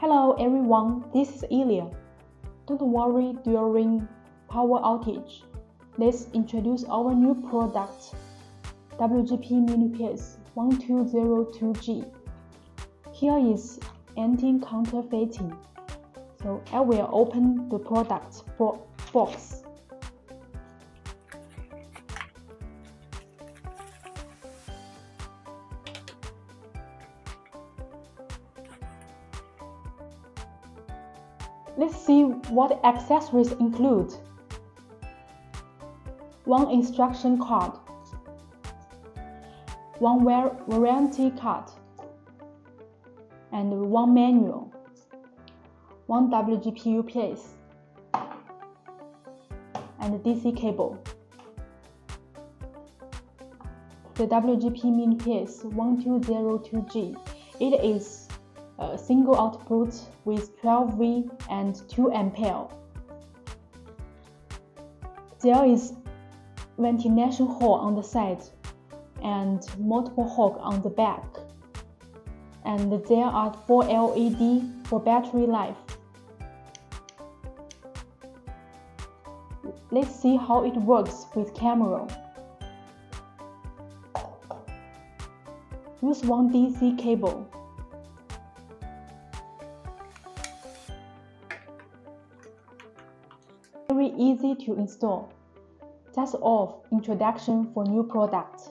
Hello everyone, this is Ilya. Don't worry during power outage. Let's introduce our new product, WGP MiniUPS 1202G. Here is anti-counterfeiting. So I will open the product box. Let's see what accessories include. One instruction card, one warranty card, and one manual, one WGP UPS, and DC cable. The WGP MiniUPS 1202G, it is a single output with 12V and 2 ampere. There is ventilation hole on the side and multiple holes on the back. And there are 4 LED for battery life. Let's see how it works with camera. Use one DC cable. Very easy to install. That's all introduction for new product.